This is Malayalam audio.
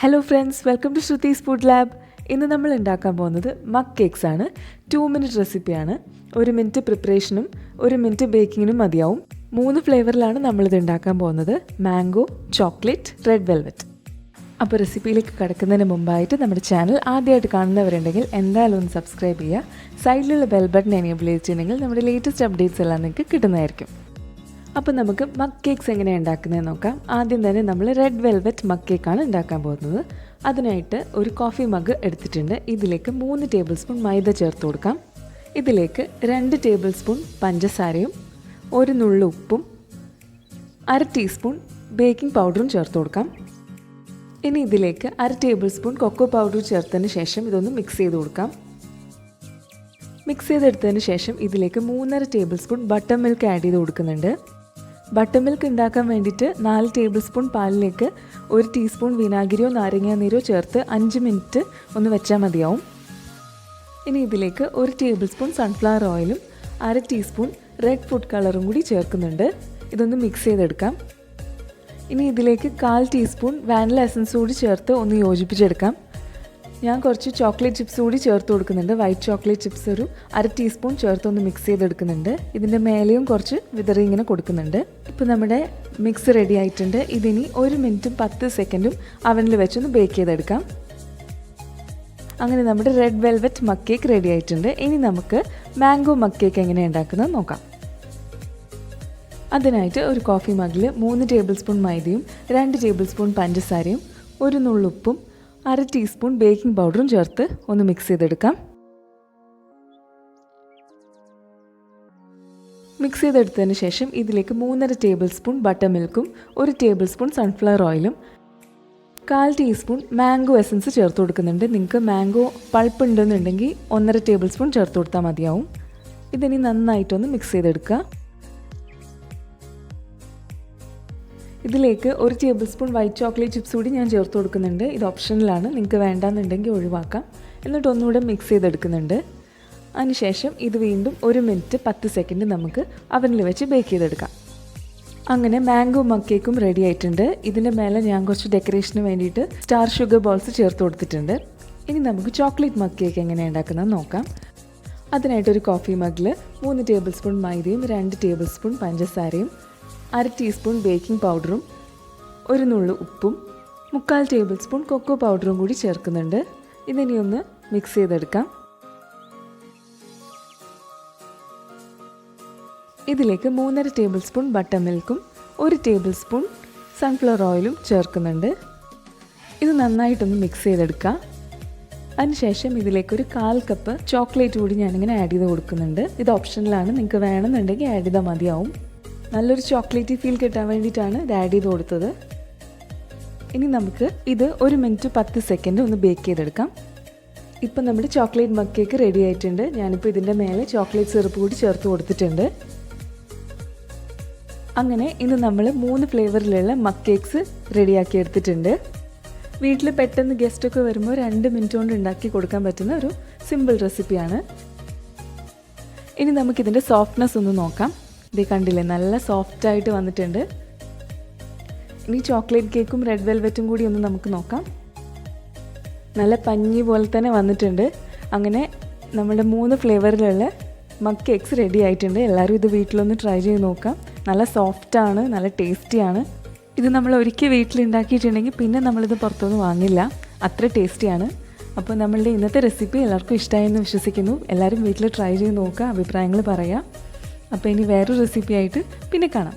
Hello friends, welcome to Shruthi's food lab. ഇന്ന് നമ്മൾ ഉണ്ടാക്കാൻ പോകുന്നത് മഗ് കേക്ക്സ് ആണ്. 2 മിനിറ്റ് റെസിപ്പിയാണ്. 1 മിനിറ്റ് പ്രിപ്പറേഷനും 1 മിനിറ്റ് ബേക്കിങ്ങിനും മതിയാവും. 3 ഫ്ലേവറിലാണ് നമ്മളിത് ഉണ്ടാക്കാൻ പോകുന്നത്: മാംഗോ, ചോക്ലേറ്റ്, റെഡ് വെൽവെറ്റ്. അപ്പോൾ റെസിപ്പിയിലേക്ക് കടക്കുന്നതിന് മുമ്പായിട്ട് നമ്മുടെ ചാനൽ ആദ്യമായിട്ട് കാണുന്നവരുണ്ടെങ്കിൽ എന്തായാലും ഒന്ന് സബ്സ്ക്രൈബ് ചെയ്യുക. സൈഡിലുള്ള ബെൽ ബട്ടൺ എനേബിൾ ചെയ്തിട്ടുണ്ടെങ്കിൽ നമ്മുടെ ലേറ്റസ്റ്റ് അപ്ഡേറ്റ്സ് എല്ലാം നിങ്ങൾക്ക് കിട്ടുന്നതായിരിക്കും. അപ്പോൾ നമുക്ക് മഗ് കേക്ക്സ് എങ്ങനെയാണ് ഉണ്ടാക്കുന്നതെന്ന് നോക്കാം. ആദ്യം തന്നെ നമ്മൾ റെഡ് വെൽവെറ്റ് മഗ് കേക്കാണ് ഉണ്ടാക്കാൻ പോകുന്നത്. അതിനായിട്ട് ഒരു കോഫി മഗ് എടുത്തിട്ടുണ്ട്. ഇതിലേക്ക് 3 ടേബിൾ സ്പൂൺ മൈദ ചേർത്ത് കൊടുക്കാം. ഇതിലേക്ക് 2 ടേബിൾ സ്പൂൺ പഞ്ചസാരയും 1 നുള്ളു ഉപ്പും 1/2 ടീസ്പൂൺ ബേക്കിംഗ് പൗഡറും ചേർത്ത് കൊടുക്കാം. ഇനി ഇതിലേക്ക് 1/2 ടേബിൾ സ്പൂൺ കൊക്കോ പൗഡർ ചേർത്തതിന് ശേഷം ഇതൊന്ന് മിക്സ് ചെയ്ത് കൊടുക്കാം. മിക്സ് ചെയ്തെടുത്തതിന് ശേഷം ഇതിലേക്ക് 3.5 table spoon butter milk add ചെയ്ത് കൊടുക്കുന്നുണ്ട്. ബട്ടർ മിൽക്ക് ഉണ്ടാക്കാൻ വേണ്ടിയിട്ട് 4 ടേബിൾ സ്പൂൺ പാലിലേക്ക് 1 ടീസ്പൂൺ വിനാഗിരിയോ നാരങ്ങാനീരോ ചേർത്ത് 5 മിനിറ്റ് ഒന്ന് വെച്ചാൽ മതിയാവും. ഇനി ഇതിലേക്ക് 1 ടേബിൾ സ്പൂൺ സൺഫ്ലവർ ഓയിലും 1/2 ടീസ്പൂൺ റെഡ് ഫുഡ് കളറും കൂടി ചേർക്കുന്നുണ്ട്. ഇതൊന്ന് മിക്സ് ചെയ്തെടുക്കാം. ഇനി ഇതിലേക്ക് 1/4 ടീസ്പൂൺ വാനില എസൻസ് കൂടി ചേർത്ത് ഒന്ന് യോജിപ്പിച്ചെടുക്കാം. ഞാൻ കുറച്ച് ചോക്ലേറ്റ് ചിപ്സ് കൂടി ചേർത്ത് കൊടുക്കുന്നുണ്ട്. വൈറ്റ് ചോക്ലേറ്റ് ചിപ്സ് ഒരു 1/2 ടീസ്പൂൺ ചേർത്ത് ഒന്ന് മിക്സ് ചെയ്തെടുക്കുന്നുണ്ട്. ഇതിൻ്റെ മേലെയും കുറച്ച് വിതറി ഇങ്ങനെ കൊടുക്കുന്നുണ്ട്. ഇപ്പോൾ നമ്മുടെ മിക്സ് റെഡി ആയിട്ടുണ്ട്. ഇതിനി 1 മിനിറ്റും 10 സെക്കൻഡും അവനിൽ വെച്ചൊന്ന് ബേക്ക് ചെയ്തെടുക്കാം. അങ്ങനെ നമ്മുടെ red velvet mug cake ready ആയിട്ടുണ്ട്. ഇനി നമുക്ക് മാംഗോ മഗ് കേക്ക് എങ്ങനെയാണ് ഉണ്ടാക്കുന്നത് നോക്കാം. അതിനായിട്ട് ഒരു കോഫി മഗ്ഗിൽ 3 ടേബിൾ സ്പൂൺ മൈദയും 2 ടേബിൾ സ്പൂൺ പഞ്ചസാരയും 1 നുള്ളുപ്പും 1/2 ടീസ്പൂൺ ബേക്കിംഗ് പൗഡറും ചേർത്ത് ഒന്ന് മിക്സ് ചെയ്തെടുക്കാം. മിക്സ് ചെയ്തെടുത്തതിന് ശേഷം ഇതിലേക്ക് 3.5 ടേബിൾ സ്പൂൺ ബട്ടർ മിൽക്കും 1 ടേബിൾ സ്പൂൺ സൺഫ്ലവർ ഓയിലും 1/4 ടീസ്പൂൺ മാംഗോ എസൻസ് ചേർത്ത് കൊടുക്കുന്നുണ്ട്. നിങ്ങൾക്ക് മാംഗോ പൾപ്പ് ഉണ്ടെന്നുണ്ടെങ്കിൽ 1.5 ടേബിൾ സ്പൂൺ ചേർത്ത് കൊടുത്താൽ മതിയാവും. ഇതിനി നന്നായിട്ടൊന്ന് മിക്സ് ചെയ്തെടുക്കുക. ഇതിലേക്ക് 1 table spoon white chocolate chips കൂടി ഞാൻ ചേർത്ത് കൊടുക്കുന്നുണ്ട്. ഇത് ഓപ്ഷണലാണ്, നിങ്ങൾക്ക് വേണ്ടാന്നുണ്ടെങ്കിൽ ഒഴിവാക്കാം. എന്നിട്ട് ഒന്നുകൂടെ മിക്സ് ചെയ്തെടുക്കുന്നുണ്ട്. അതിനുശേഷം ഇത് വീണ്ടും 1 മിനിറ്റ് 10 സെക്കൻഡ് നമുക്ക് അവനിൽ വെച്ച് ബേക്ക് ചെയ്തെടുക്കാം. അങ്ങനെ മാംഗോ മഗ് കേക്കും റെഡി ആയിട്ടുണ്ട്. ഇതിൻ്റെ മേലെ ഞാൻ കുറച്ച് ഡെക്കറേഷന് വേണ്ടിയിട്ട് സ്റ്റാർ ഷുഗർ ബോൾസ് ചേർത്ത് കൊടുത്തിട്ടുണ്ട്. ഇനി നമുക്ക് ചോക്ലേറ്റ് മഗ് കേക്ക് എങ്ങനെയാണ് ഉണ്ടാക്കുന്നത് നോക്കാം. അതിനായിട്ടൊരു കോഫി മഗ്ഗിൽ 3 ടേബിൾ സ്പൂൺ മൈദയും 2 ടേബിൾ സ്പൂൺ പഞ്ചസാരയും 1/2 ടീസ്പൂൺ ബേക്കിംഗ് പൗഡറും 1 നുള്ളു ഉപ്പും 3/4 ടേബിൾ സ്പൂൺ കൊക്കോ പൗഡറും കൂടി ചേർക്കുന്നുണ്ട്. ഇതിനി ഒന്ന് മിക്സ് ചെയ്തെടുക്കാം. ഇതിലേക്ക് 3.5 ടേബിൾ സ്പൂൺ ബട്ടർ മിൽക്കും 1 ടേബിൾ സ്പൂൺ സൺഫ്ലവർ ഓയിലും ചേർക്കുന്നുണ്ട്. ഇത് നന്നായിട്ടൊന്ന് മിക്സ് ചെയ്തെടുക്കുക. അതിനുശേഷം ഇതിലേക്കൊരു 1/4 കപ്പ് ചോക്ലേറ്റ് കൂടി ഞാനിങ്ങനെ ആഡ് ചെയ്ത് കൊടുക്കുന്നുണ്ട്. ഇത് ഓപ്ഷണലാണ്, നിങ്ങൾക്ക് വേണമെന്നുണ്ടെങ്കിൽ ആഡ് ചെയ്താൽ മതിയാവും. നല്ലൊരു ചോക്ലേറ്റി ഫീൽ കിട്ടാൻ വേണ്ടിയിട്ടാണ് ഇത് ആഡ് ചെയ്ത് കൊടുത്തത്. ഇനി നമുക്ക് ഇത് 1 മിനിറ്റ് 10 സെക്കൻഡ് ഒന്ന് ബേക്ക് ചെയ്തെടുക്കാം. ഇപ്പം നമ്മുടെ ചോക്ലേറ്റ് മഗ് കേക്ക് റെഡി ആയിട്ടുണ്ട്. ഞാനിപ്പോൾ ഇതിൻ്റെ മേലെ ചോക്ലേറ്റ് സിറപ്പ് കൂടി ചേർത്ത് കൊടുത്തിട്ടുണ്ട്. അങ്ങനെ ഇന്ന് നമ്മൾ 3 ഫ്ലേവറിലുള്ള മഗ് കേക്ക്സ് റെഡിയാക്കി എടുത്തിട്ടുണ്ട്. വീട്ടിൽ പെട്ടെന്ന് ഗസ്റ്റൊക്കെ വരുമ്പോൾ 2 മിനിറ്റ് കൊണ്ട് ഉണ്ടാക്കി കൊടുക്കാൻ പറ്റുന്ന ഒരു സിമ്പിൾ റെസിപ്പിയാണ്. ഇനി നമുക്കിതിൻ്റെ സോഫ്റ്റ്നെസ് ഒന്ന് നോക്കാം. ഇത് കണ്ടില്ലേ, നല്ല സോഫ്റ്റായിട്ട് വന്നിട്ടുണ്ട്. ഇനി ചോക്ലേറ്റ് കേക്കും റെഡ് വെൽവെറ്റും കൂടി ഒന്ന് നമുക്ക് നോക്കാം. നല്ല പഞ്ഞി പോലെ തന്നെ വന്നിട്ടുണ്ട്. അങ്ങനെ നമ്മുടെ 3 ഫ്ലേവറിലുള്ള മഗ് കേക്ക്സ് റെഡി ആയിട്ടുണ്ട്. എല്ലാവരും ഇത് വീട്ടിലൊന്ന് ട്രൈ ചെയ്ത് നോക്കാം. നല്ല സോഫ്റ്റാണ്, നല്ല ടേസ്റ്റിയാണ്. ഇത് നമ്മൾ ഒരിക്കൽ വീട്ടിലുണ്ടാക്കിയിട്ടുണ്ടെങ്കിൽ പിന്നെ നമ്മളിത് പുറത്തുനിന്ന് വാങ്ങില്ല, അത്ര ടേസ്റ്റിയാണ്. അപ്പോൾ നമ്മളുടെ ഇന്നത്തെ റെസിപ്പി എല്ലാവർക്കും ഇഷ്ടമായെന്ന് വിശ്വസിക്കുന്നു. എല്ലാവരും വീട്ടിൽ ട്രൈ ചെയ്ത് നോക്കുക, അഭിപ്രായങ്ങൾ പറയാം. അപ്പോൾ ഇനി വേറൊരു റെസിപ്പി ആയിട്ട് പിന്നെ കാണാം.